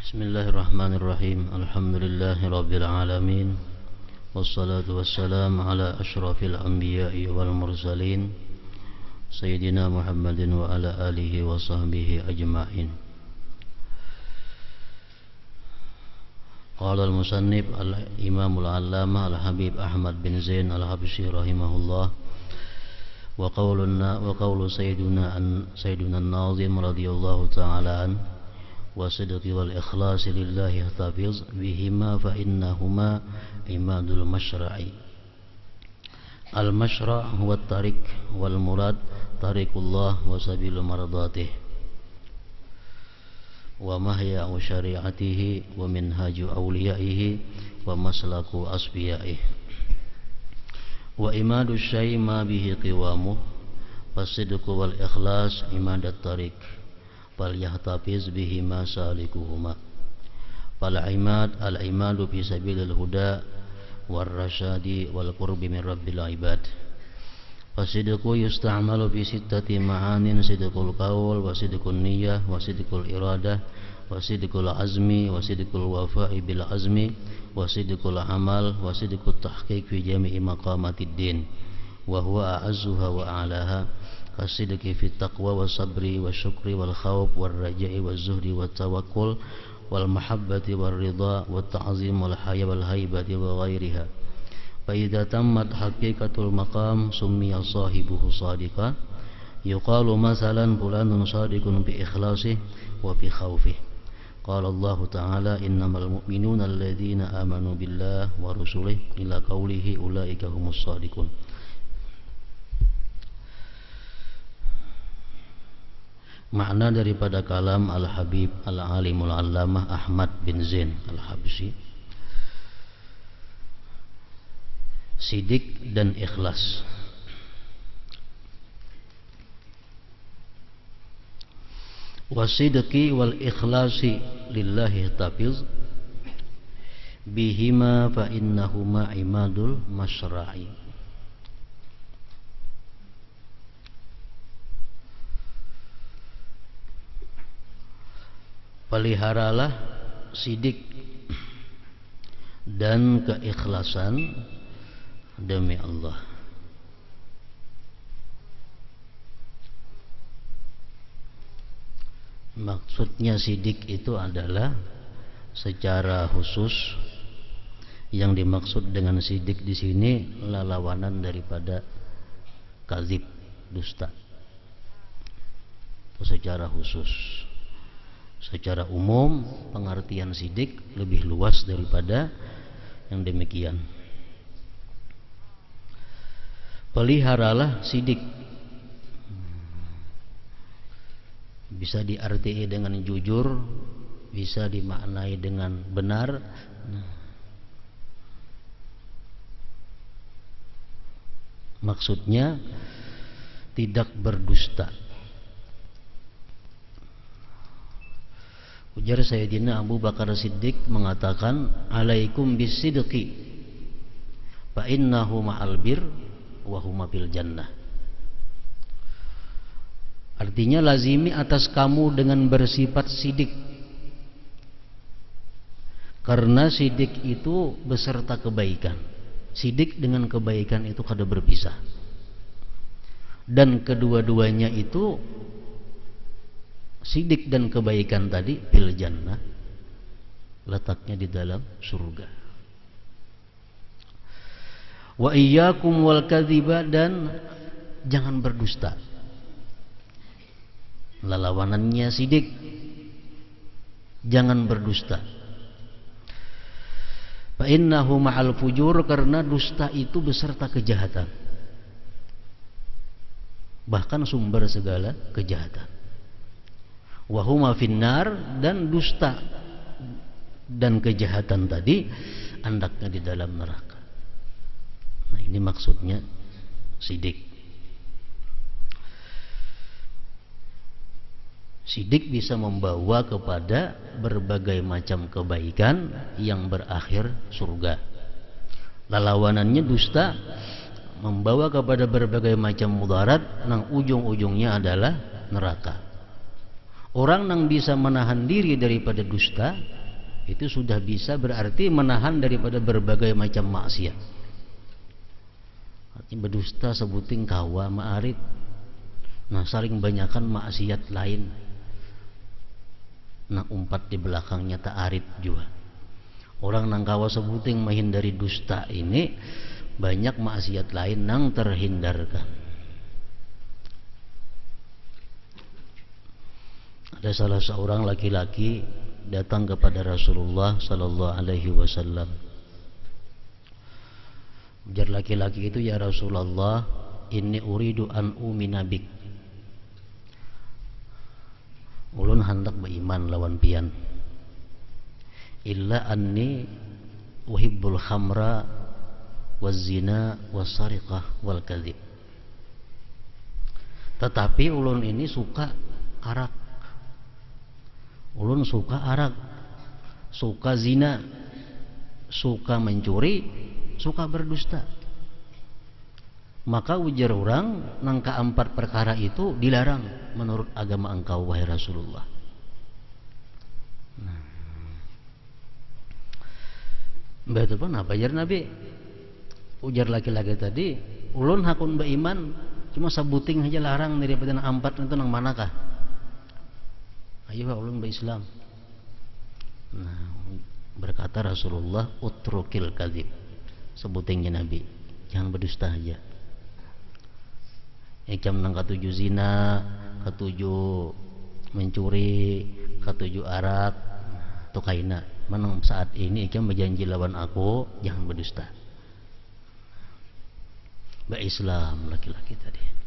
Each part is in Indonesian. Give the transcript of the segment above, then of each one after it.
Bismillahirrahmanirrahim. Alhamdulillahirabbil alamin. Wassalatu wassalamu ala asyrafil anbiya'i wal mursalin Sayyidina Muhammadin wa ala alihi wa sahbihi ajma'in. Qala al-musannif al-imamul allamah al-habib Ahmad bin Zain al-Habsyi rahimahullah. Wa qawlu sayyiduna an-nazim radiyallahu ta'ala an وصدق والإخلاص لله احتفظ بهما فإنهما عماد المشرع. المشرع هو الطريق والمراد طريق الله وسبيل مرضاته ومحيا شريعته ومنهاج أوليائه ومسلك أصفيائه. وإماد الشيء ما به قوامه فالصدق والإخلاص عماد الطريق فليحتفظ بهما سالكهما. فالعماد العماد في سبيل الهدى والرشاد والقرب من رب العباد. فالصدق يستعمل في ستة معان: صدق القول وصدق النية وصدق الإرادة وصدق العزم وصدق الوفاء بالعزم وصدق العمل وصدق التحقيق في جميع مقامات الدين وهو أعزها وأعلاها، كالصدق في التقوى والصبر والشكر والخوف والرجاء والزهد والتوكل والمحبة والرضا والتعظيم والحياء والهيبة وغيرها. فإذا تمت حقيقة المقام سمي صاحبه صادقا، يقال مثلا فلان صادق بإخلاصه وبخوفه. قال الله تعالى: إنما المؤمنون الذين آمنوا بالله ورسله إلى قوله أولئك هم الصادقون. Makna daripada kalam Al-Habib Al-Alimul Allamah Ahmad bin Zain Al-Habsyi, sidik dan ikhlas. Wasidqi wal ikhlasi lillahi tafiz bihima fa innahuma imadul masyra'i. Peliharalah sidik dan keikhlasan demi Allah. Maksudnya sidik itu adalah secara khusus, yang dimaksud dengan sidik di sini lawanan daripada kadzib, dusta. Itu secara khusus. Secara umum pengertian sidik lebih luas daripada yang demikian. Peliharalah sidik, bisa diartikan dengan jujur, bisa dimaknai dengan benar. Maksudnya tidak berdusta. Ujar Sayyidina Abu Bakar Siddiq mengatakan, alaikum bisidqi fa innahu ma'al bir wa huma fil jannah. Artinya lazimi atas kamu dengan bersifat sidik, karena sidik itu beserta kebaikan. Sidik dengan kebaikan itu kada berpisah, dan kedua-duanya itu, sidik dan kebaikan tadi, fil jannah, letaknya di dalam surga. Wa iyyakum wal kadhiba, dan jangan berdusta. Lawanannya sidik, jangan berdusta. Fa innahu ma'al fujur, karena dusta itu beserta kejahatan, bahkan sumber segala kejahatan. Wahuma finnar, dan dusta dan kejahatan tadi andaknya di dalam neraka. Nah, ini maksudnya sidik. Sidik bisa membawa kepada berbagai macam kebaikan yang berakhir surga. Lawanannya dusta membawa kepada berbagai macam mudarat, nang ujung-ujungnya adalah neraka. Orang yang bisa menahan diri daripada dusta, itu sudah bisa berarti menahan daripada berbagai macam maksiat. Artinya berdusta sebuting kawa ma'arid. Nah saling banyakan maksiat lain. Nah umpat di belakangnya ta'arid juga. Orang nang kawa sebuting menghindari dusta ini banyak maksiat lain nang terhindarkan. Ada salah seorang laki-laki datang kepada Rasulullah sallallahu alaihi wasallam. Ujar laki-laki itu, ya Rasulullah, inni uridu an umina bik. Ulun hendak beriman lawan pian. Illa anni uhibbul khamra waz zina was sariqah wal kadhib. Tetapi ulun ini suka arak. Ulun suka arak, suka zina, suka mencuri, suka berdusta. Maka ujar orang nang keempat perkara itu dilarang menurut agama engkau wahai Rasulullah. Nah, betul pun apa ajar Nabi? Ujar laki-laki tadi, ulun hakun beriman cuma sabuting aja larang daripada nang empat itu nang manakah? Ayo ulun berislam. Nah, berkata Rasulullah, utrukil kadzib. Sebutingnya Nabi, jangan berdusta aja. Ikam nang ketujuh zina, ketujuh mencuri, ketujuh arak, tukaina. Menang saat ini ikam berjanji lawan aku, jangan berdusta. Berislam laki-laki tadi.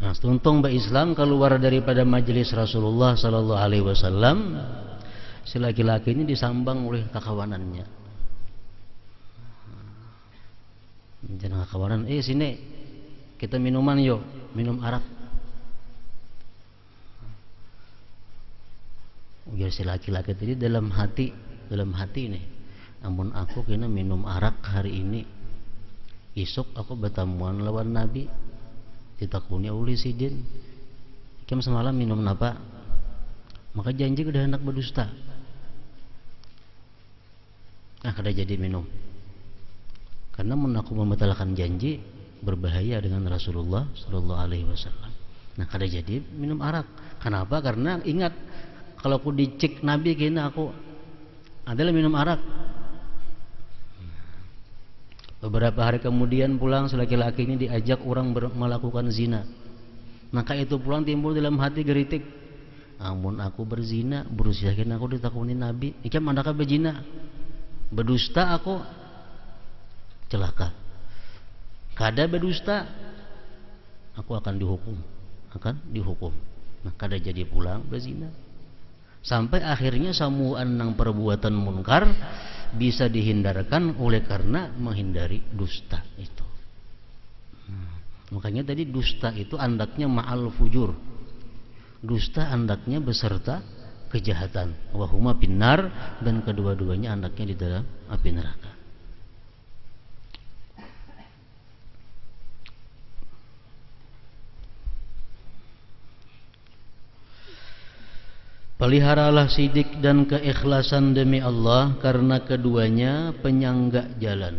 Nah, tuntung Islam keluar daripada majelis Rasulullah sallallahu alaihi wasallam, si laki-laki ini disambang oleh kakawanannya. Jangan kakawanan, sini kita minuman yuk, minum arak. Ujar si laki-laki tadi dalam hati nih, namun aku kena minum arak hari ini, esok aku bertemuan lawan Nabi. Ditakuni oleh sidin, ikam semalam minum napa? Maka janji udah hendak berdusta. Nah kada jadi minum. Karena menaku membatalkan janji berbahaya dengan Rasulullah sallallahu alaihi wasallam. Nah kada jadi minum arak. Kenapa? Karena ingat kalau aku dicek Nabi kena aku adalah minum arak. Beberapa hari kemudian pulang laki-laki ini diajak orang melakukan zina. Maka itu pulang timbul dalam hati geritik. Amun aku berzina, berusiakin aku ditakuni Nabi. Ikam mandaka berzina, berdusta aku celaka. Kada berdusta, aku akan dihukum. Nah kada jadi pulang berzina. Sampai akhirnya samuan nang perbuatan munkar bisa dihindarkan oleh karena menghindari dusta itu. Makanya tadi dusta itu andaknya ma'al fujur. Dusta andaknya beserta kejahatan. Wahuma binar, dan kedua-duanya andaknya di dalam api neraka. Peliharalah sidik dan keikhlasan demi Allah, karena keduanya penyangga jalan.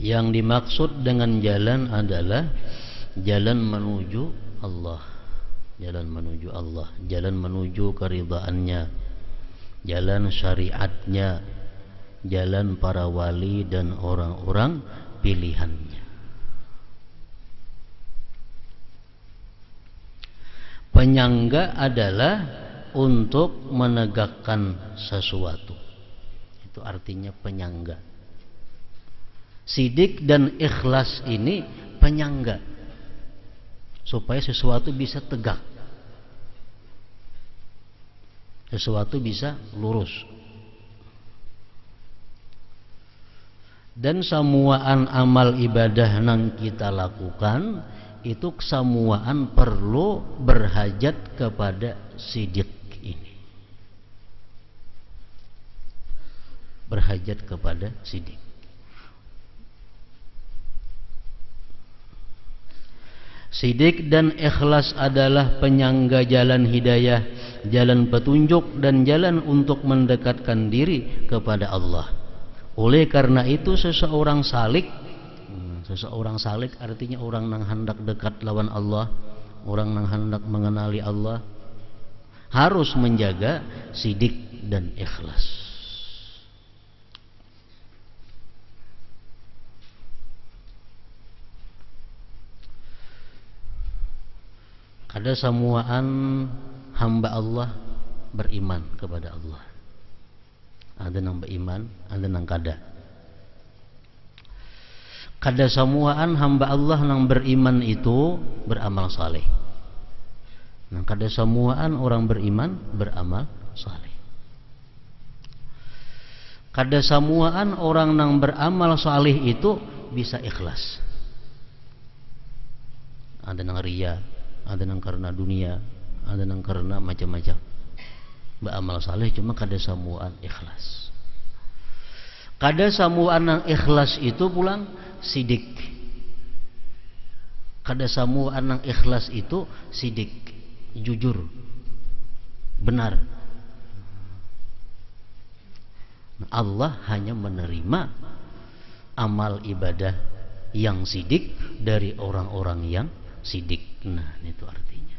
Yang dimaksud dengan jalan adalah jalan menuju Allah. Jalan menuju Allah, jalan menuju keridhaannya, jalan syariatnya, jalan para wali dan orang-orang pilihannya. Penyangga adalah untuk menegakkan sesuatu. Itu artinya penyangga. Sidik dan ikhlas ini penyangga, supaya sesuatu bisa tegak, sesuatu bisa lurus. Dan samuaan amal ibadah yang kita lakukan itu kesamuaan perlu berhajat kepada sidik ini, berhajat kepada sidik. Sidik dan ikhlas adalah penyangga jalan hidayah, jalan petunjuk dan jalan untuk mendekatkan diri kepada Allah. Oleh karena itu seseorang salik artinya orang yang hendak dekat lawan Allah, orang yang hendak mengenali Allah, harus menjaga sidik dan ikhlas. Ada samuaan hamba Allah beriman kepada Allah. Ada nang beriman, ada nang kada. Kada samuaan hamba Allah nang beriman itu beramal saleh. Nang kada samuaan orang beriman beramal saleh. Kada samuaan orang nang beramal saleh itu bisa ikhlas. Ada nang riya, ada nang karena dunia, ada nang karena macam-macam. Beramal saleh cuma kada samuan ikhlas. Kada samuan nang ikhlas itu pulang sidik. Kada samuan nang ikhlas itu sidik, jujur, benar. Allah hanya menerima amal ibadah yang sidik dari orang-orang yang sidik. Nah, itu artinya.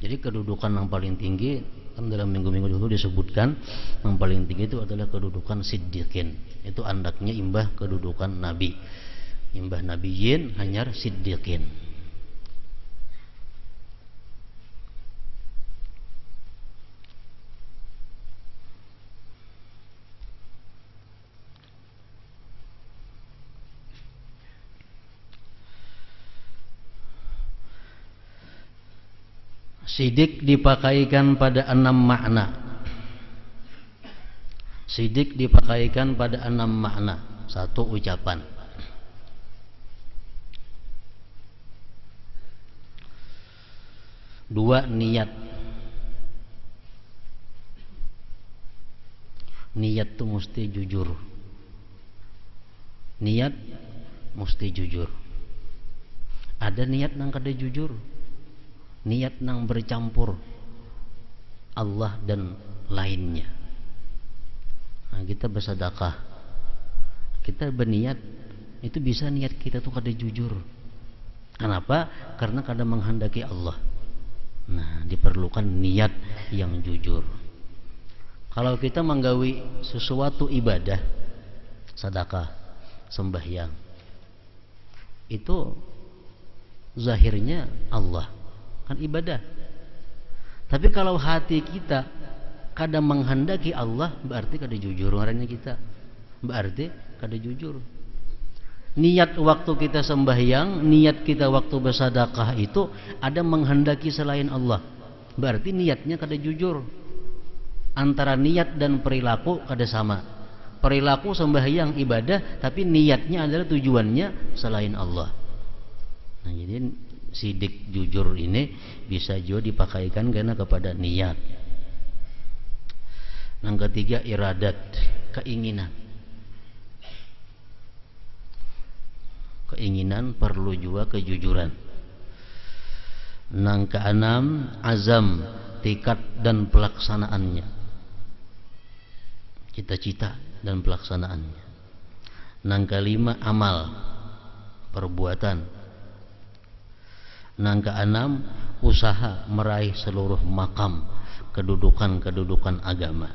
Jadi kedudukan yang paling tinggi kan dalam minggu-minggu dulu disebutkan yang paling tinggi itu adalah kedudukan siddiqin. Itu andaknya imbah kedudukan nabi. Imbah nabiyin hanyar siddiqin. Sidik dipakaikan pada 6 makna. Sidik dipakaikan pada 6 makna. 1 ucapan. 2 niat. Niat itu mesti jujur. Niat mesti jujur. Ada niat nang kada jujur. Niat nang bercampur Allah dan lainnya. Nah, kita bersedekah, kita berniat, itu bisa niat kita tuh kada jujur. Kenapa? Karena kada menghendaki Allah. Nah, diperlukan niat yang jujur. Kalau kita menggawi sesuatu ibadah, sedekah, sembahyang, itu zahirnya Allah, kan ibadah. Tapi kalau hati kita kadang menghendaki Allah, berarti kada jujur orangnya kita. Berarti kada jujur. Niat waktu kita sembahyang, niat kita waktu bersedekah itu ada menghendaki selain Allah. Berarti niatnya kada jujur. Antara niat dan perilaku kada sama. Perilaku sembahyang ibadah, tapi niatnya adalah tujuannya selain Allah. Nah, jadi sidik jujur ini bisa juga dipakaikan karena kepada niat. Yang ketiga iradat, keinginan. Keinginan perlu juga kejujuran. Yang keenam azam, tekad dan pelaksanaannya. Cita-cita dan pelaksanaannya. Yang kelima amal, perbuatan. Yang keenam usaha meraih seluruh makam kedudukan agama.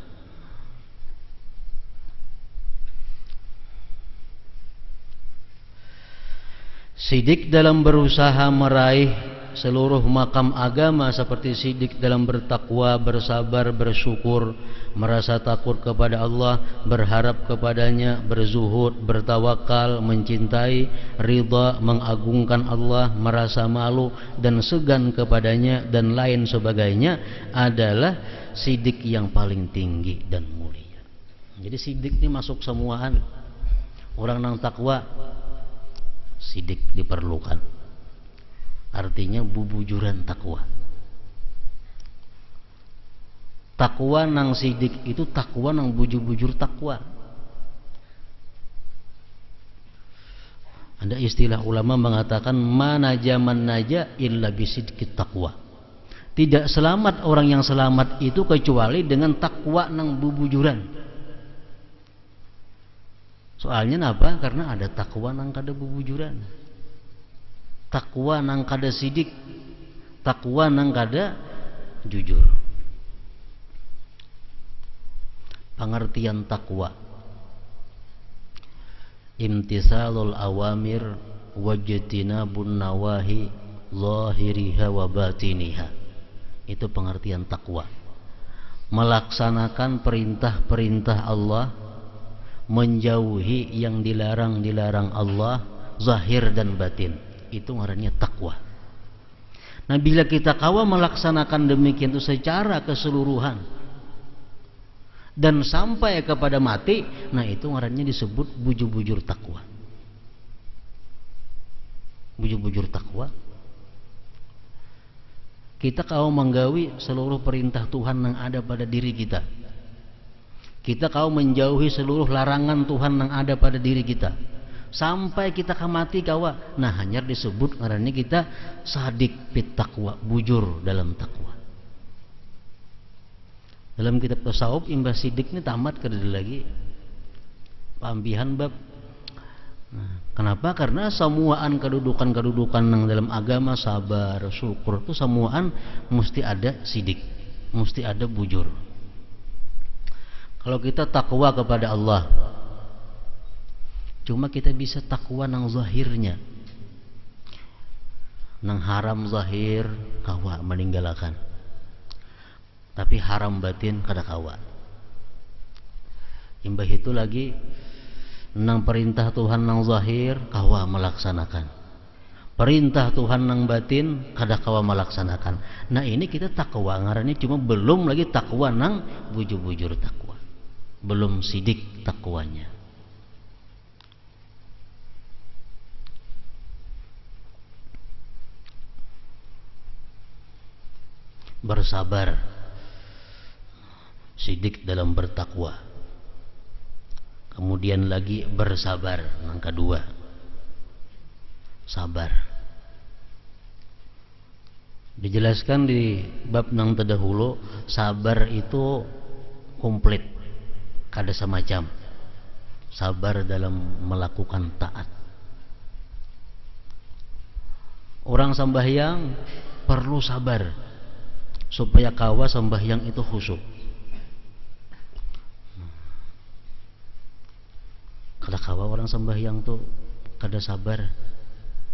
Sidik dalam berusaha meraih seluruh makam agama seperti sidik dalam bertakwa, bersabar, bersyukur, merasa takut kepada Allah, berharap kepadanya, berzuhud, bertawakal, mencintai, ridha, mengagungkan Allah, merasa malu dan segan kepadanya dan lain sebagainya adalah sidik yang paling tinggi dan mulia. Jadi sidik ini masuk semuaan. Orang nang takwa sidik diperlukan. Artinya bubujuran takwa. Takwa nang sidik itu takwa nang bujur-bujur takwa. Ada istilah ulama mengatakan mana jaman naja illa bisidqit taqwa. Tidak selamat orang yang selamat itu kecuali dengan takwa nang bubujuran. Soalnya apa? Karena ada takwa nang kada bubujuran. Takwa nang kada sidik. Takwa nang kada jujur. Pengertian takwa: imtisalul awamir wajtinabun nawahi zahiriha wa batiniha. Itu pengertian takwa. Melaksanakan perintah-perintah Allah, menjauhi yang dilarang-dilarang Allah, zahir dan batin. Itu ngarannya takwa. Nah, bila kita kawa melaksanakan demikian itu secara keseluruhan dan sampai kepada mati, nah itu ngarannya disebut bujur-bujur takwa. Bujur-bujur takwa. Kita kau menggawi seluruh perintah Tuhan yang ada pada diri kita. Kita kau menjauhi seluruh larangan Tuhan yang ada pada diri kita. Sampai kita mati kawa. Nah, hanya disebut ngarannya kita sadik fit takwa, bujur dalam takwa. Dalam kitab tasawuf imbas sidik ini tamat kada lagi. Pambihan bab. Nah, kenapa? Karena semuaan kedudukan-kedudukan yang dalam agama, sabar, syukur itu semuaan mesti ada sidik, mesti ada bujur. Kalau kita takwa kepada Allah, cuma kita bisa takwa nang zahirnya, nang haram zahir kawa meninggalkan, tapi haram batin kada kawa. Imbah itu lagi nang perintah Tuhan nang zahir kawa melaksanakan, perintah Tuhan nang batin kada kawa melaksanakan. Nah, ini kita takwa ngarannya, cuma belum lagi takwa nang bujur-bujur takwa, belum sidik takwanya. Bersabar, sidik dalam bertakwa. Kemudian lagi bersabar, yang kedua sabar. Dijelaskan di bab nang terdahulu, sabar itu komplit, kada semacam sabar dalam melakukan taat. Orang sembahyang perlu sabar supaya kawa sembahyang itu khusyuk. Kada kawa orang sembahyang tuh kada sabar.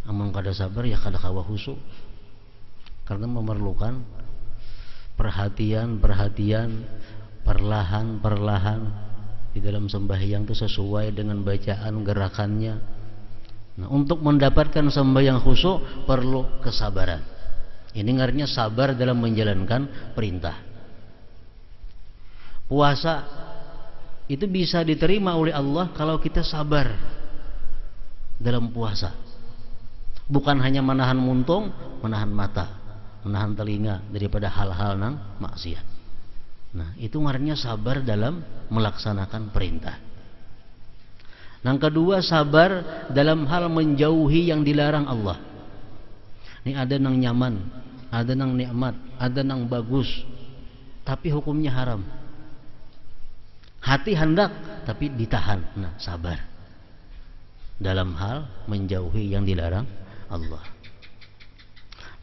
Amang kada sabar ya kada kawa khusyuk. Karena memerlukan perhatian, perlahan di dalam sembahyang itu sesuai dengan bacaan gerakannya. Nah, untuk mendapatkan sembahyang khusyuk perlu kesabaran. Ini artinya sabar dalam menjalankan perintah. Puasa itu bisa diterima oleh Allah kalau kita sabar dalam puasa. Bukan hanya menahan muntung, menahan mata, menahan telinga daripada hal-hal nang maksiat. Nah, itu artinya sabar dalam melaksanakan perintah. Yang kedua, sabar dalam hal menjauhi yang dilarang Allah. Ini ada nang nyaman, ada nang nikmat, ada nang bagus, tapi hukumnya haram. Hati hendak tapi ditahan. Nah, sabar dalam hal menjauhi yang dilarang Allah.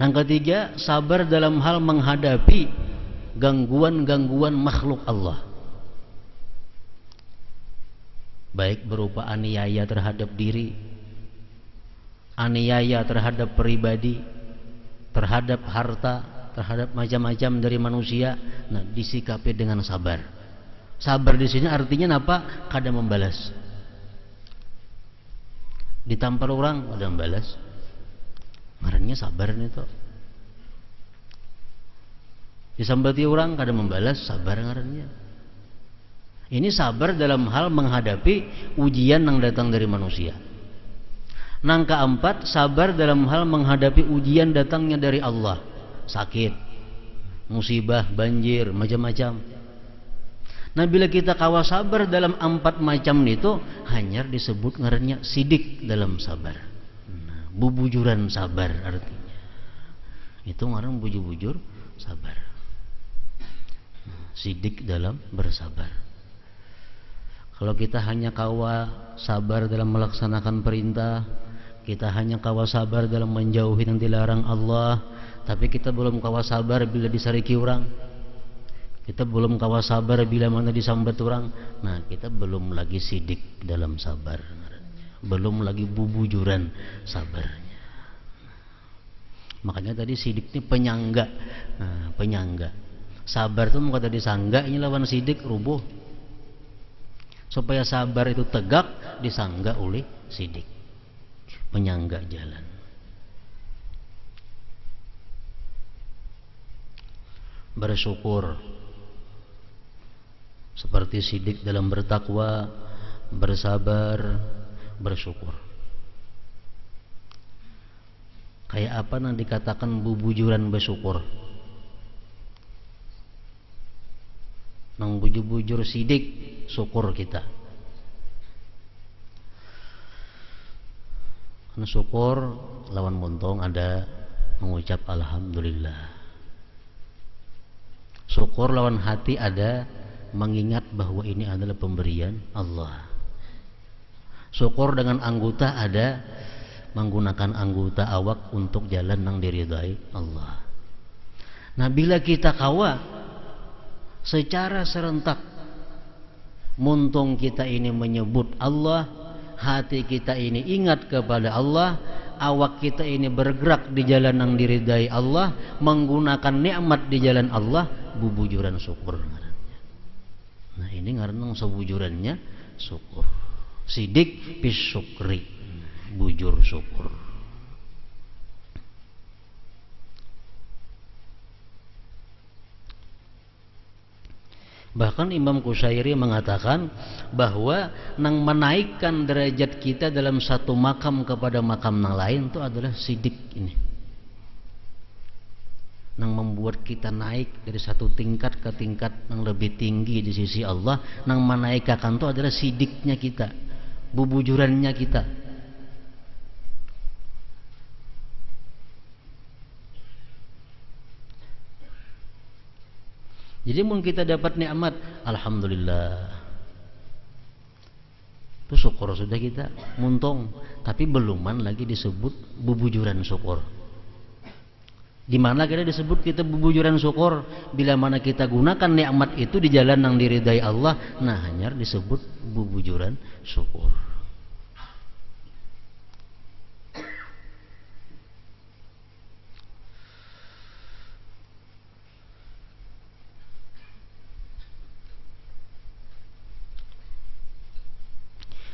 Yang ketiga, sabar dalam hal menghadapi gangguan-gangguan makhluk Allah, baik berupa aniaya terhadap diri, aniaya terhadap pribadi, terhadap harta, terhadap macam-macam dari manusia. Nah, disikapi dengan sabar. Sabar di sini artinya apa? Kada membalas. Ditampar orang kada membalas. Ngarannya sabar itu. Disambati orang kada membalas, sabar ngarannya. Ini sabar dalam hal menghadapi ujian yang datang dari manusia. Nang keempat, sabar dalam hal menghadapi ujian datangnya dari Allah. Sakit, musibah, banjir, macam-macam. Nah, bila kita kawa sabar dalam 4 macam itu, hanya disebut ngarannya sidik dalam sabar. bubujuran sabar artinya. Itu ngaran bujur-bujur sabar. Sidik dalam bersabar. Kalau kita hanya kawa sabar dalam melaksanakan perintah, kita hanya kawa sabar dalam menjauhi yang dilarang Allah, tapi kita belum kawa sabar bila disariki orang, kita belum kawa sabar bila mana disambat orang, nah kita belum lagi sidik dalam sabar, belum lagi bubujuran sabarnya. Makanya tadi sidik ini penyangga. Nah, penyangga. Sabar itu mau kata disangga, ini lawan sidik rubuh. Supaya sabar itu tegak, disangga oleh sidik. Penyangga jalan. Bersyukur. Seperti sidik dalam bertakwa, bersabar, bersyukur. Kayak apa yang dikatakan bubujuran bersyukur? Nang bujur-bujur sidik syukur kita. Karena syukur lawan montong ada mengucap alhamdulillah. Syukur lawan hati ada mengingat bahwa ini adalah pemberian Allah. Syukur dengan anggota ada menggunakan anggota awak untuk jalan yang diridai Allah. Nah, bila kita kawa secara serentak muntung kita ini menyebut Allah, hati kita ini ingat kepada Allah, awak kita ini bergerak di jalan yang diridai Allah, menggunakan nikmat di jalan Allah, bubujuran syukur. Nah, ini ngaran sebujurannya syukur. Sidik bis syukri, bujur syukur. Bahkan Imam Qushairi mengatakan bahwa nang menaikkan derajat kita dalam satu makam kepada makam yang lain itu adalah sidik ini. Nang membuat kita naik dari satu tingkat ke tingkat yang lebih tinggi di sisi Allah, nang menaikkan itu adalah sidiknya kita, bubujurannya kita. Jadi mun kita dapat nikmat, alhamdulillah. Itu syukur sudah kita muntung, tapi beluman lagi disebut bubujuran syukur. Di mana kita disebut kita bubujuran syukur? Bila mana kita gunakan nikmat itu di jalan yang diridai Allah, nah hanya disebut bubujuran syukur.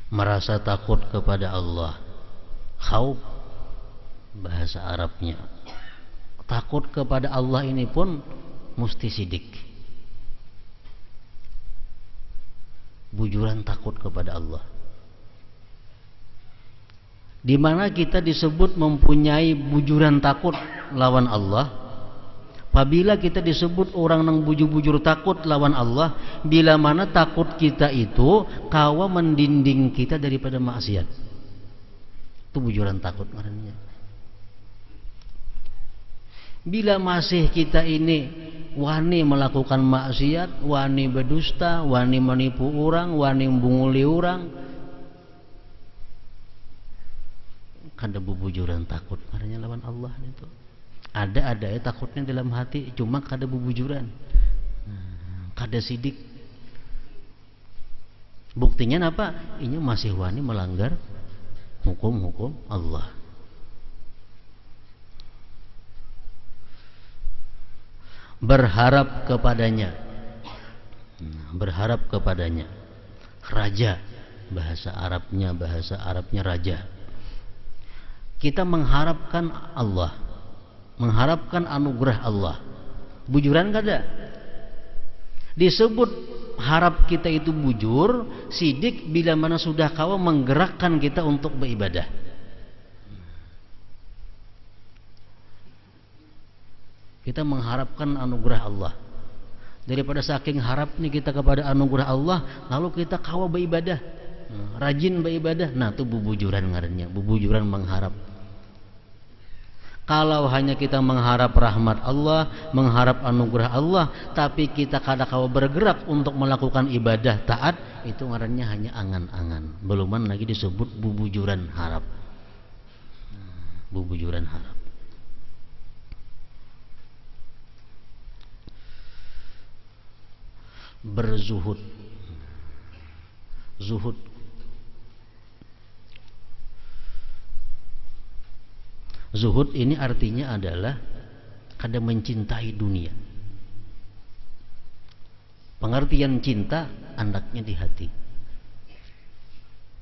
Merasa takut kepada Allah, khauf bahasa Arabnya. Takut kepada Allah ini pun mesti sidik, bujuran takut kepada Allah. Di mana kita disebut mempunyai bujuran takut lawan Allah? Apabila kita disebut orang yang bujur-bujur takut lawan Allah, bila mana takut kita itu kawa mendinding kita daripada maksiat. Itu bujuran takut maknanya. Bila masih kita ini wani melakukan maksiat, wani berdusta, wani menipu orang, wani membunguli orang, kada bubujuran takut maknanya lawan Allah itu. Ada ya takutnya dalam hati, cuma kada bubujuran, kada sidik. Buktinya apa? Ini masih wani melanggar hukum-hukum Allah. Berharap kepadanya, berharap kepadanya. Raja, bahasa Arabnya raja. Kita mengharapkan Allah, mengharapkan anugerah Allah. Bujuran kada? Disebut harap kita itu bujur, sidik bila mana sudah kawa menggerakkan kita untuk beribadah. Kita mengharapkan anugerah Allah. Daripada saking harapnya kita kepada anugerah Allah, lalu kita kawa beribadah, rajin beribadah. Nah, itu bubujuran ngarannya, bubujuran mengharap. Kalau hanya kita mengharap rahmat Allah, mengharap anugerah Allah, tapi kita kadang-kala bergerak untuk melakukan ibadah taat, itu ngarannya hanya angan-angan. Beluman lagi disebut bubujuran harap. Bubujuran harap. Berzuhud. Zuhud. Zuhud ini artinya adalah kada mencintai dunia. Pengertian cinta andaknya di hati.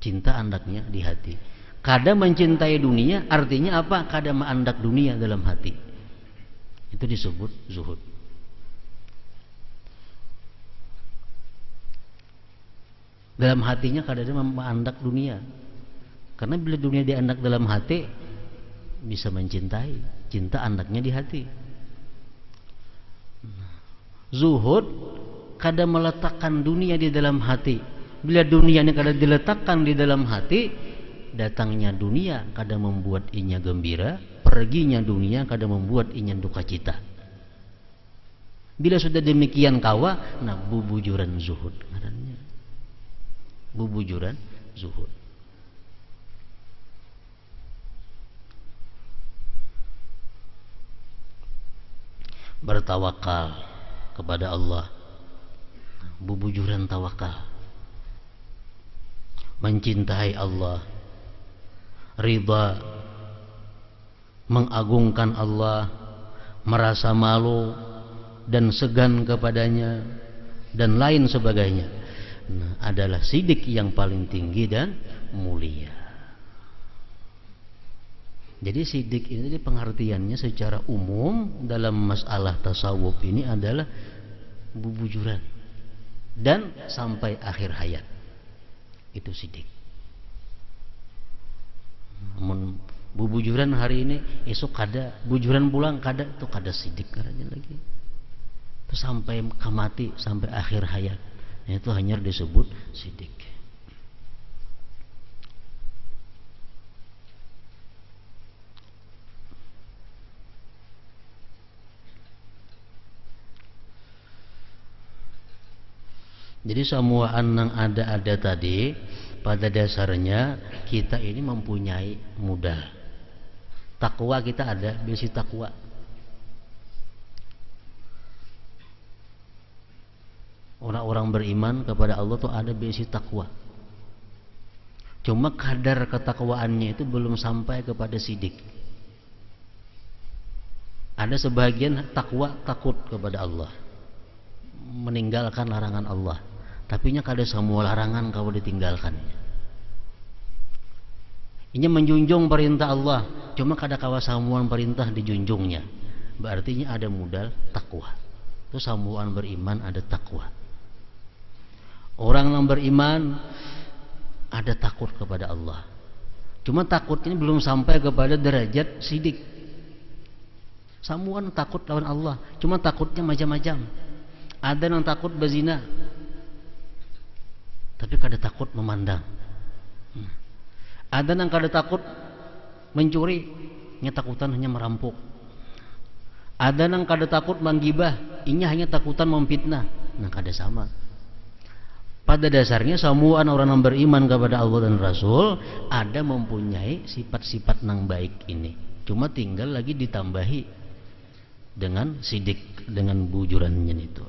Cinta andaknya di hati. Kada mencintai dunia artinya apa? Kada mengandak dunia dalam hati. Itu disebut zuhud. Dalam hatinya kada ada mengandak dunia. Karena bila dunia diandak dalam hati, bisa mencintai. Cinta andaknya di hati. Zuhud kada meletakkan dunia di dalam hati. Bila dunia ini kada diletakkan di dalam hati, datangnya dunia kada membuat inya gembira, perginya dunia kada membuat inya duka cita. Bila sudah demikian kawa, nah bubujuran zuhud ngarannya. Bubujuran zuhud. Bertawakal kepada Allah, bubujuran tawakal. Mencintai Allah, ridha, mengagungkan Allah, merasa malu dan segan kepadanya dan lain sebagainya, adalah sidik yang paling tinggi dan mulia. Jadi sidik ini pengertiannya secara umum dalam masalah tasawuf ini adalah bubujuran dan sampai akhir hayat. Itu sidik. Namun bubujuran hari ini, esok kada, bujuran pulang kada, itu kada sidik karanya lagi. Itu sampai kamati, sampai akhir hayat. Itu hanya disebut sidik. Jadi semua yang ada tadi pada dasarnya kita ini mempunyai modal. Takwa kita ada, basic takwa. Orang-orang beriman kepada Allah tuh ada basic takwa. Cuma kadar ketakwaannya itu belum sampai kepada sidik. Ada sebagian takwa takut kepada Allah, meninggalkan larangan Allah. Tapi nya kada semua larangan kau ditinggalkannya. Ini menjunjung perintah Allah, cuma kada kawa samuan perintah dijunjungnya. Berarti ada modal takwa. Itu samuan beriman ada takwa. Orang yang beriman ada takut kepada Allah. Cuma takut ini belum sampai kepada derajat sidik. Samuan takut lawan Allah, cuma takutnya macam-macam. Ada yang takut berzina, tapi kada takut memandang. Ada yang kada takut mencuri, nya takutan hanya merampok. Ada yang kada takut menggibah, inya hanya takutan memfitnah. Nah kada sama. Pada dasarnya semua orang yang beriman kepada Allah dan Rasul ada mempunyai sifat-sifat yang baik ini. Cuma tinggal lagi ditambahi dengan sidik, dengan bujurannya itu.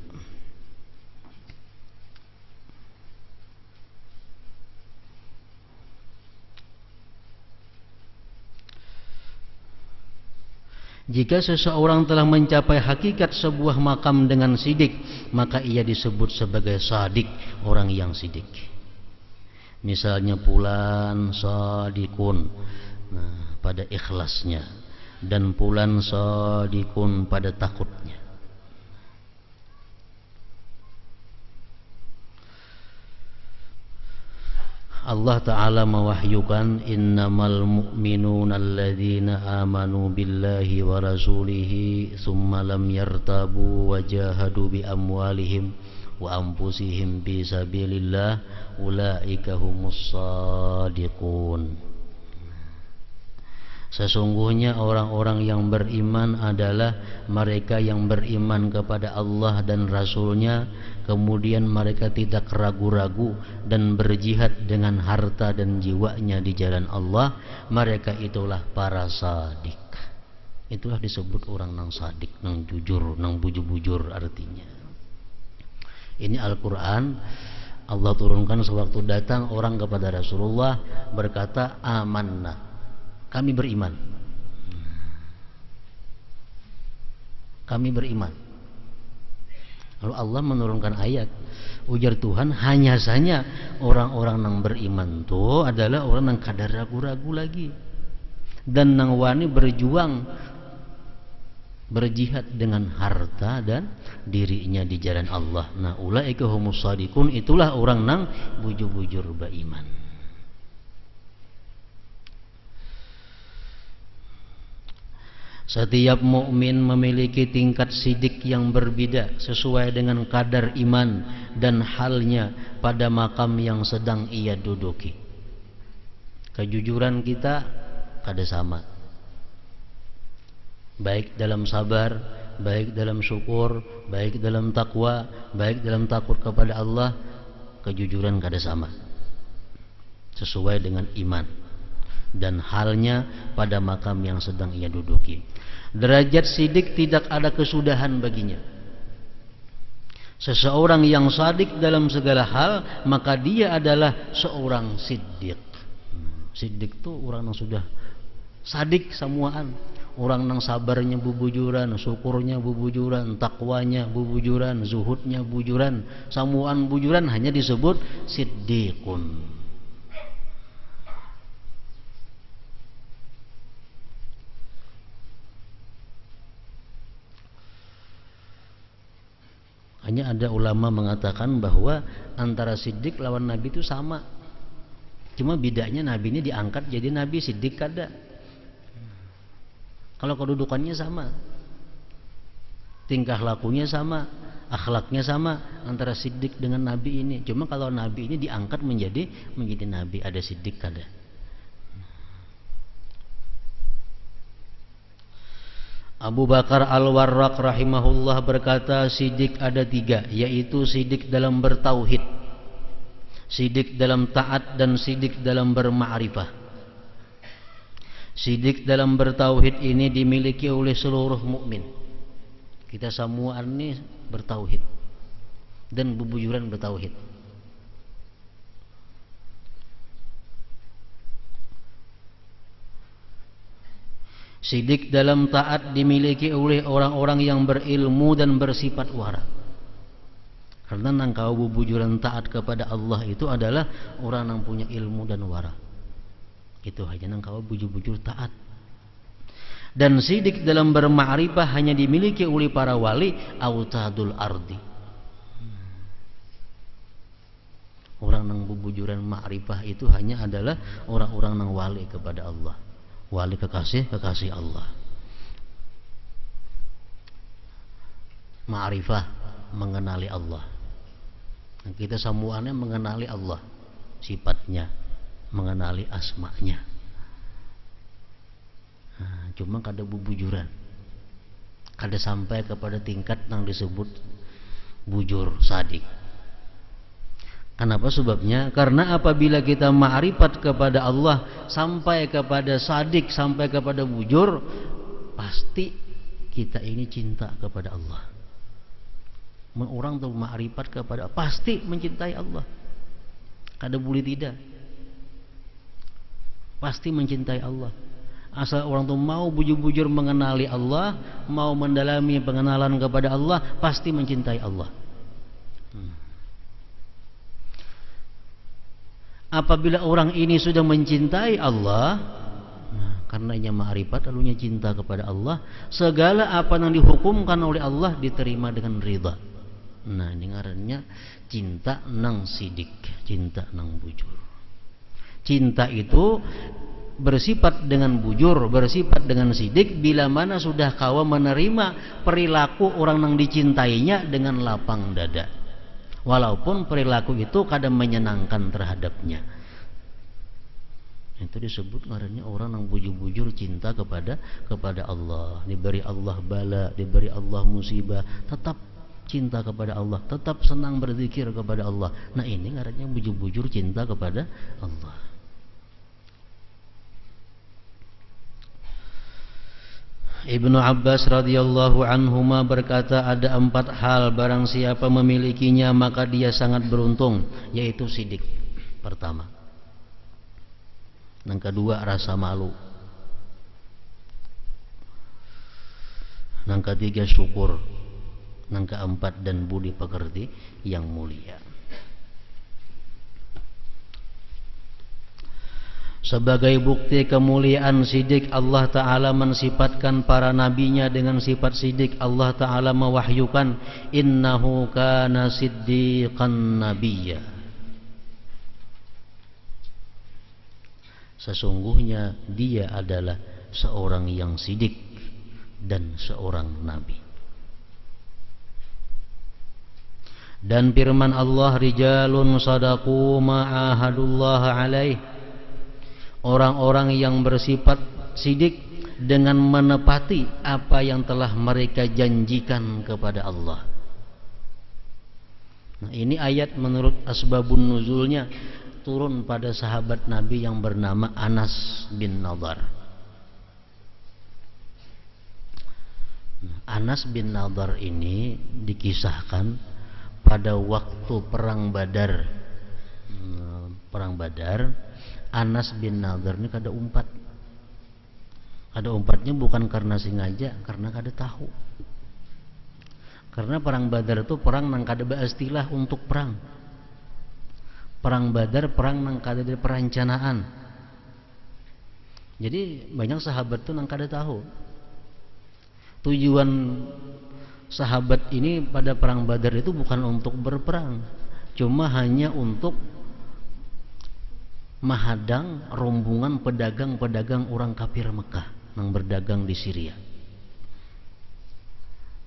Jika seseorang telah mencapai hakikat sebuah makam dengan sidik, maka ia disebut sebagai sadik, orang yang sidik. Misalnya fulan sadikun, nah, pada ikhlasnya, dan fulan sadikun pada takutnya. Allah Ta'ala mewahyukan innamal mu'minuna alladzina amanu billahi wa rasulihi thumma lam yartabu wa jahadu bi amwalihim wa anfusihim bi sabilillah ulaika humus shadiqun. Sesungguhnya orang-orang yang beriman adalah mereka yang beriman kepada Allah dan Rasul-Nya, kemudian mereka tidak ragu-ragu dan berjihad dengan harta dan jiwanya di jalan Allah. Mereka itulah para sadik. Itulah disebut orang nang sadik, nang jujur, nang bujur-bujur artinya. Ini Al-Quran Allah turunkan sewaktu datang orang kepada Rasulullah berkata, amanna, kami beriman. Kami beriman. Lalu Allah menurunkan ayat, ujar Tuhan, hanya saja orang-orang yang beriman itu adalah orang yang kadar ragu-ragu lagi dan nang wani berjuang, berjihad dengan harta dan dirinya di jalan Allah. Nah, ulaika humus shadiqun, itulah orang nang bujur-bujur beriman. Setiap mukmin memiliki tingkat sidik yang berbeda sesuai dengan kadar iman dan halnya pada makam yang sedang ia duduki. Kejujuran kita kada sama, baik dalam sabar, baik dalam syukur, baik dalam takwa, baik dalam takut kepada Allah. Kejujuran kada sama, sesuai dengan iman dan halnya pada makam yang sedang ia duduki. Derajat sidik tidak ada kesudahan baginya. Seseorang yang sadik dalam segala hal, maka dia adalah seorang siddiq. Siddiq itu orang yang sudah sadik semuaan. Orang yang sabarnya bubujuran, syukurnya bubujuran, takwanya bubujuran, zuhudnya bujuran, samuan bujuran, hanya disebut siddiqun. Hanya ada ulama mengatakan bahwa antara siddiq lawan nabi itu sama. Cuma bedanya nabi ini diangkat jadi nabi, siddiq kada. Kalau kedudukannya sama, tingkah lakunya sama, akhlaknya sama antara siddiq dengan nabi ini. Cuma kalau nabi ini diangkat menjadi nabi, ada siddiq kada. Abu Bakar Al-Warraq rahimahullah berkata, sidik ada 3, yaitu sidik dalam bertauhid, sidik dalam taat, dan sidik dalam berma'rifah. Sidik dalam bertauhid ini dimiliki oleh seluruh mukmin. Kita semua ini bertauhid dan bubujuran bertauhid. Sidik dalam taat dimiliki oleh orang-orang yang berilmu dan bersifat wara. Karena nangkau bubujuran taat kepada Allah itu adalah orang yang punya ilmu dan wara. Itu hanya nangkau bujur-bujur taat. Dan sidik dalam berma'rifah hanya dimiliki oleh para wali autadul ardi. Orang yang bubujuran ma'rifah itu hanya adalah orang-orang yang wali kepada Allah, wali kekasih Allah. Ma'rifah, mengenali Allah. Kita semuanya mengenali Allah, sifatnya, mengenali asma'nya. Nah, cuma kada bubujuran, kada sampai kepada tingkat yang disebut bujur sadik. Kenapa sebabnya? Karena apabila kita ma'rifat kepada Allah sampai kepada sadik, sampai kepada bujur, pasti kita ini cinta kepada Allah. Orang tuh ma'rifat kepada, pasti mencintai Allah. Kada boleh tidak. Pasti mencintai Allah. Asal orang tuh mau bujur-bujur mengenali Allah, mau mendalami pengenalan kepada Allah, pasti mencintai Allah. Apabila orang ini sudah mencintai Allah, karenanya ma'rifat, lalunya cinta kepada Allah, segala apa yang dihukumkan oleh Allah diterima dengan ridha. Nah, ini ngarannya cinta nang sidik, cinta nang bujur. Cinta itu bersifat dengan bujur, bersifat dengan sidik bila mana sudah kawa menerima perilaku orang yang dicintainya dengan lapang dada, walaupun perilaku itu kadang menyenangkan terhadapnya. Itu disebut ngarannya orang yang bujur-bujur cinta kepada Allah. Diberi Allah bala, diberi Allah musibah, tetap cinta kepada Allah, tetap senang berzikir kepada Allah. Nah ini ngarannya bujur-bujur cinta kepada Allah. Ibnu Abbas radhiyallahu anhuma berkata, ada 4 hal barang siapa memilikinya maka dia sangat beruntung, yaitu sidik. Pertama. Yang kedua, rasa malu. Yang ketiga, syukur. Yang keempat, dan budi pekerti yang mulia. Sebagai bukti kemuliaan sidik, Allah Ta'ala mensifatkan para nabinya dengan sifat sidik. Allah Ta'ala mewahyukan, innahu kana siddiqan nabiyya. Sesungguhnya dia adalah seorang yang sidik dan seorang nabi. Dan firman Allah, rijalun sadaqu ma'ahadullah alaih. Orang-orang yang bersifat sidik dengan menepati apa yang telah mereka janjikan kepada Allah. Nah, ini ayat menurut asbabun nuzulnya turun pada sahabat Nabi yang bernama Anas bin Nadar. Anas bin Nadar ini dikisahkan pada waktu perang Badar. Perang Badar, Anas bin Nadar ini kada umpat. Kada umpatnya bukan karena sengaja, karena kada tahu. Karena perang Badar itu perang nang kada beristilah untuk perang. Perang Badar perang nang kada ada perencanaan. Jadi banyak sahabat tuh nang kada tahu. Tujuan sahabat ini pada perang Badar itu bukan untuk berperang, cuma hanya untuk menghadang rombongan pedagang-pedagang orang kafir Mekah yang berdagang di Syria.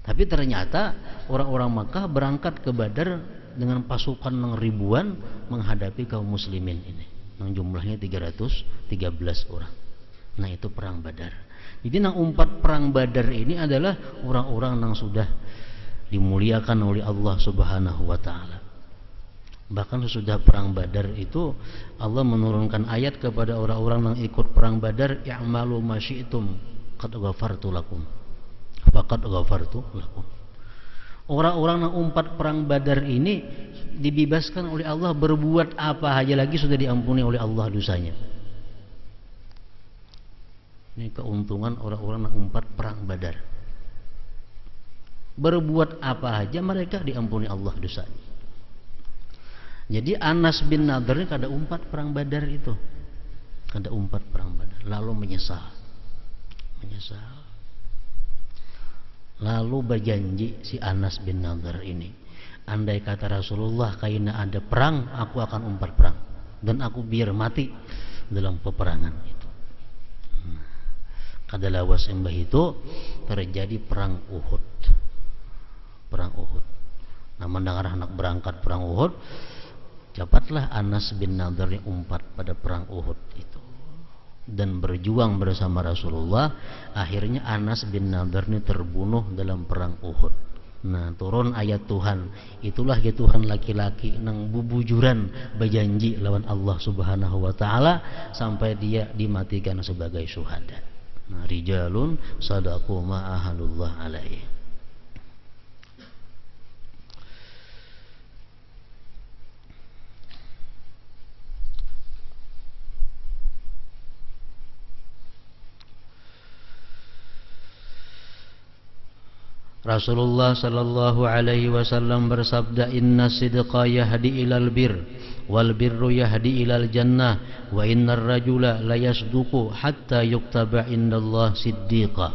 Tapi ternyata orang-orang Mekah berangkat ke Badar dengan pasukan yang ribuan menghadapi kaum muslimin ini, yang jumlahnya 313 orang. Nah itu perang Badar. Jadi yang umpat perang Badar ini adalah orang-orang yang sudah dimuliakan oleh Allah Subhanahu wa Ta'ala. Bahkan sesudah perang Badar itu Allah menurunkan ayat kepada orang-orang yang ikut perang Badar, i'malu ma syi'tum qad ghafartu lakum. Faqad ghafartu lakum. Orang-orang yang umpat perang Badar ini dibebaskan oleh Allah, berbuat apa aja lagi sudah diampuni oleh Allah dosanya. Ini keuntungan orang-orang yang umpat perang Badar. Berbuat apa aja mereka diampuni Allah dosanya. Jadi Anas bin Nadar ini kada umpat perang Badar itu. Kada umpat perang Badar, lalu menyesal. Lalu berjanji si Anas bin Nadar ini, andai kata Rasulullah kaina ada perang, aku akan umpat perang dan aku biar mati dalam peperangan itu. Kada lawas embah itu terjadi perang Uhud. Perang Uhud. Nah, mendengar anak berangkat perang Uhud, cepatlah Anas bin Nadar yang umpat pada perang Uhud itu dan berjuang bersama Rasulullah. Akhirnya Anas bin Nadar ini terbunuh dalam perang Uhud. Nah, turun ayat Tuhan, itulah ya Tuhan laki-laki nang bubujuran berjanji lawan Allah Subhanahu wa Ta'ala sampai dia dimatikan sebagai syuhada. Nah, rijalun sadaqu ma ahadullah alaihi. Rasulullah sallallahu alaihi wasallam bersabda, inna sidqa yahdi ilal bir wal birru yahdi ilal jannah wa innar rajula la yasduqu hatta yuktaba indallah siddiqa.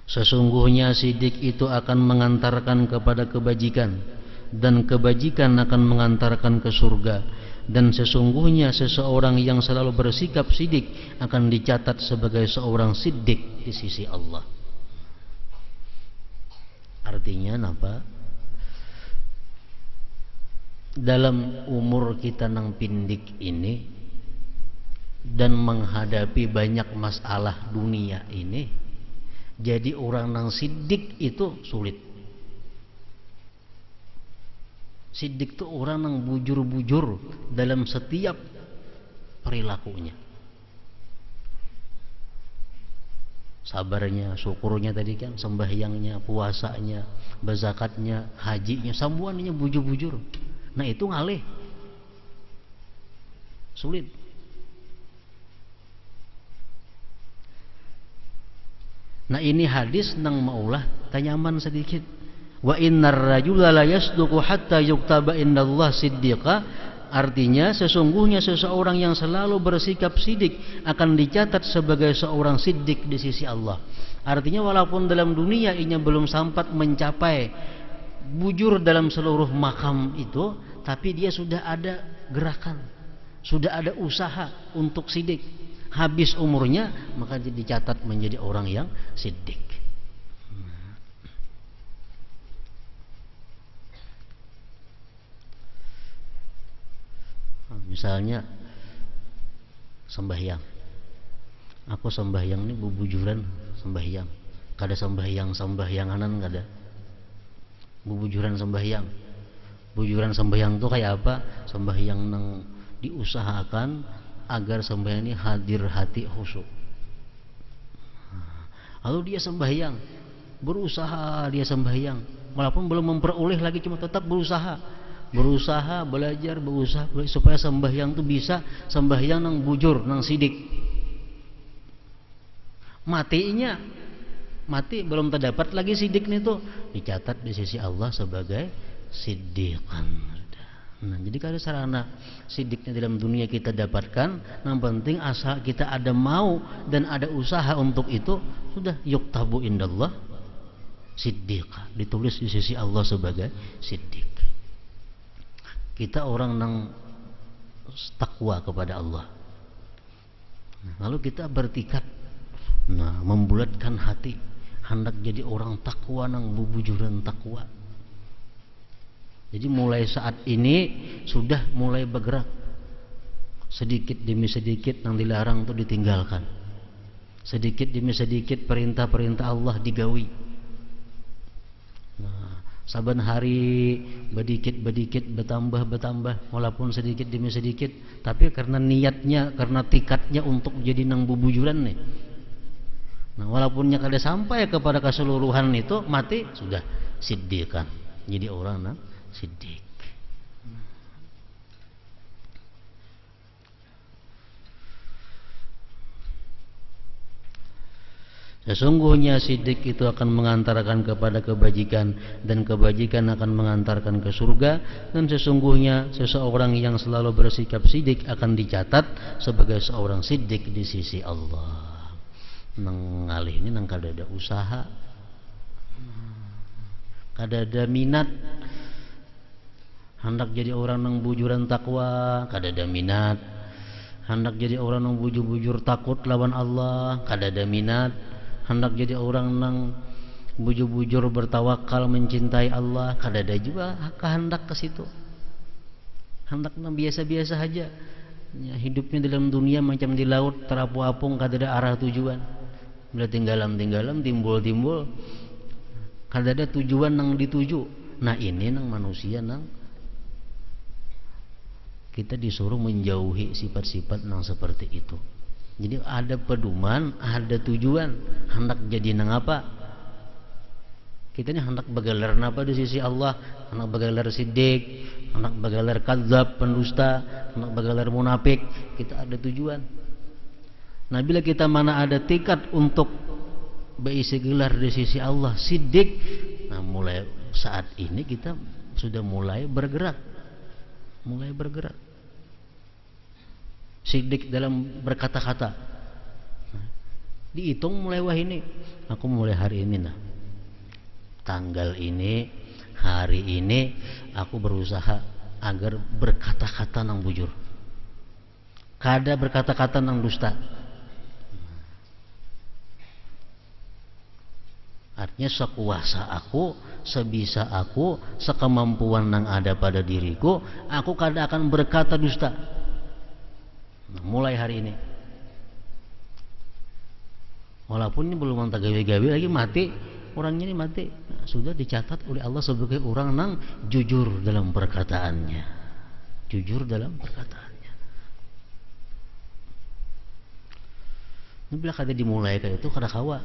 Sesungguhnya sidik itu akan mengantarkan kepada kebajikan dan kebajikan akan mengantarkan ke surga. Dan sesungguhnya seseorang yang selalu bersikap sidik akan dicatat sebagai seorang siddiq di sisi Allah. Artinya apa? dalam umur kita nang pindik ini dan menghadapi banyak masalah dunia ini, jadi orang nang sidik itu sulit. Sidik itu orang nang bujur-bujur dalam setiap perilakunya. Sabarnya, syukurnya tadi kan, sembahyangnya, puasanya, bezakatnya, hajinya, sambuannya bujur-bujur. Nah itu ngalih, sulit. Nah ini hadis nang maulah tanyaman sedikit. Wa innar rajula la yasduqu hatta yuktaba indallah siddiqa. Artinya sesungguhnya seseorang yang selalu bersikap sidik akan dicatat sebagai seorang siddiq di sisi Allah. Artinya walaupun dalam dunia inya belum sempat mencapai bujur dalam seluruh makam itu, tapi dia sudah ada gerakan, sudah ada usaha untuk sidik. Habis umurnya maka dicatat menjadi orang yang siddiq. Misalnya sembahyang, aku sembahyang ini bubujuran sembahyang, kada sembahyanganan kada, bubujuran sembahyang. Bujuran sembahyang itu kayak apa? Sembahyang nang diusahakan agar sembahyang ini hadir hati khusyuk. Lalu dia sembahyang, berusaha dia sembahyang, walaupun belum memperoleh lagi, cuma tetap berusaha belajar, berusaha supaya sembahyang itu bisa sembahyang nang bujur, nang sidik. Mati belum terdapat lagi sidik nih tuh, dicatat di sisi Allah sebagai siddiqan. Nah, jadi kalau sarana sidiknya dalam dunia kita dapatkan, yang penting asal kita ada mau dan ada usaha untuk itu, sudah yuktabu indallah siddiqa, ditulis di sisi Allah sebagai siddiq. Kita orang nang takwa kepada Allah. Lalu kita bertikad, membulatkan hati, hendak jadi orang takwa nang bubujuran takwa. Jadi mulai saat ini sudah mulai bergerak, sedikit demi sedikit yang dilarang itu ditinggalkan, sedikit demi sedikit perintah-perintah Allah digawi. Saban hari bedikit bertambah, walaupun sedikit demi sedikit, tapi karena niatnya, karena tikadnya untuk jadi nang bubujuran nih. Nah, walaupunnya kada sampai kepada keseluruhan itu, mati sudah siddiqan, jadi orang nang siddiq. Sesungguhnya siddiq itu akan mengantarkan kepada kebajikan, dan kebajikan akan mengantarkan ke surga. Dan sesungguhnya seseorang yang selalu bersikap siddiq akan dicatat sebagai seorang siddiq di sisi Allah. Nang ngalih ini nang kada ada usaha, kada ada minat, hendak jadi orang nang bujuran takwa, kada ada minat. Hendak jadi orang nang bujur-bujur takut lawan Allah, kada ada minat. Hendak jadi orang nang bujur-bujur bertawakal mencintai Allah, kada ada juga kehendak ke situ. Hendak nang biasa-biasa aja. Ya, hidupnya dalam dunia macam di laut terapu-apung, kada ada arah tujuan. Bila tinggalan timbul, kada ada tujuan nang dituju. Nah ini nang manusia nang kita disuruh menjauhi sifat-sifat nang seperti itu. Jadi ada pedoman, ada tujuan, hendak jadi nang apa? Kita ini hendak begelar napa di sisi Allah, hendak begelar siddiq, hendak begelar kadzab, pendusta, hendak begelar munafik. Kita ada tujuan. Nah, bila kita mana ada tekad untuk berisi gelar di sisi Allah siddiq, nah mulai saat ini kita sudah mulai bergerak. Siddiq dalam berkata-kata, dihitung mulai wah ini, aku mulai hari ini tanggal ini, hari ini aku berusaha agar berkata-kata nang bujur, kada berkata-kata nang dusta. Artinya sekuasa aku, sebisa aku, sekemampuan yang ada pada diriku, aku kada akan berkata dusta. Nah, mulai hari ini. Walaupun ini belum mantap gawe-gawe lagi mati, orangnya ini mati. Nah, sudah dicatat oleh Allah sebagai orang yang jujur dalam perkataannya. Jujur dalam perkataannya. Ini bila kada dimulai kayak itu kada kawa.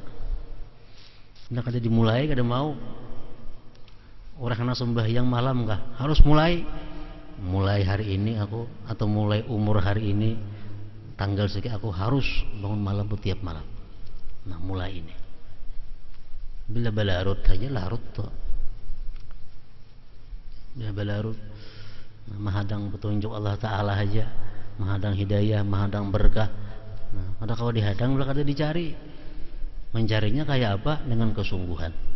Bila kada dimulai kada mau. Orang kena sembahyang malam kah? Harus mulai. Mulai hari ini aku, atau mulai umur hari ini, tanggal sekian aku harus bangun malam setiap malam. Nah, mulai ini. Bila balarut saja larut tuh. Bila balarut, nah, mahadang petunjuk Allah Ta'ala aja, mahadang hidayah, mahadang berkah. Nah, pada kalau dihadang bila kada dicari. Mencarinya kayak apa? Dengan kesungguhan.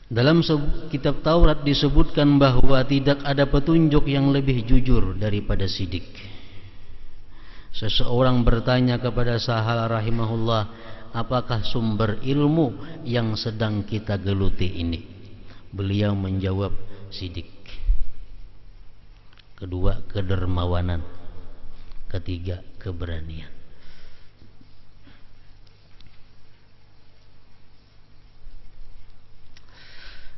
Dalam kitab Taurat disebutkan bahwa tidak ada petunjuk yang lebih jujur daripada sidik. Seseorang bertanya kepada Sahal rahimahullah, apakah sumber ilmu yang sedang kita geluti ini? Beliau menjawab, sidik. Kedua, kedermawanan. Ketiga, keberanian.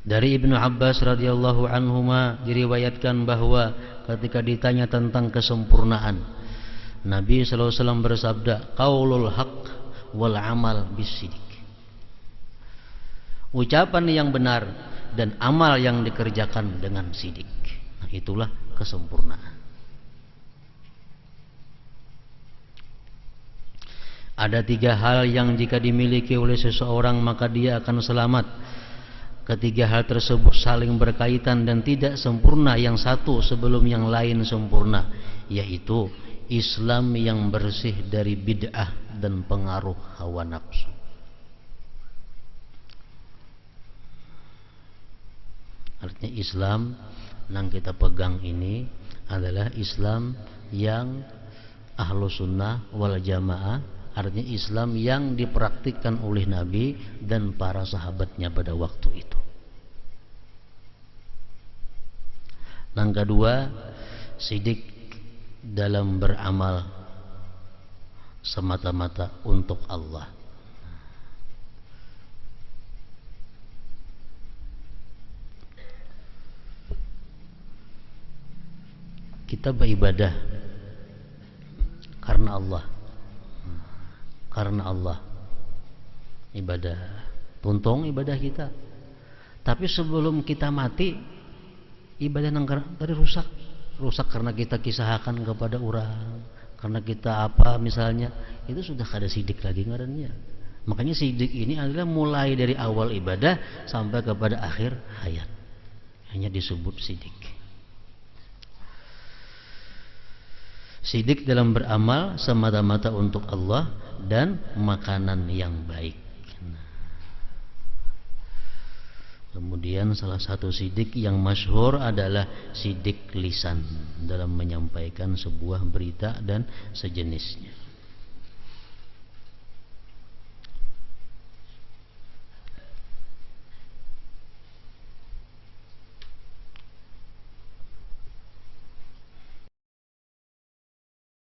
Dari Ibnu Abbas radhiyallahu anhuma diriwayatkan bahwa ketika ditanya tentang kesempurnaan, Nabi sallallahu alaihi wasallam bersabda, qaulul haqq wal amal bisidik. Ucapan yang benar dan amal yang dikerjakan dengan sidik. Nah, itulah kesempurnaan. Ada 3 hal yang jika dimiliki oleh seseorang maka dia akan selamat. Ketiga hal tersebut saling berkaitan dan tidak sempurna yang satu sebelum yang lain sempurna, yaitu Islam yang bersih dari bid'ah dan pengaruh hawa nafsu. Artinya Islam yang kita pegang ini adalah Islam yang ahlu sunnah wal jamaah. Artinya Islam yang dipraktikkan oleh Nabi dan para sahabatnya pada waktu itu. Yang kedua, sidik dalam beramal semata-mata untuk Allah. Kita beribadah karena Allah. Karena Allah ibadah, tuntung ibadah kita. Tapi sebelum kita mati, ibadah nang tadi rusak karena kita kisahkan kepada orang, karena kita apa misalnya, itu sudah kada sidik lagi ngarannya. Makanya sidik ini adalah mulai dari awal ibadah sampai kepada akhir hayat, hanya disebut sidik. Sidik dalam beramal semata-mata untuk Allah dan makanan yang baik. Kemudian salah satu sidik yang masyhur adalah sidik lisan dalam menyampaikan sebuah berita dan sejenisnya.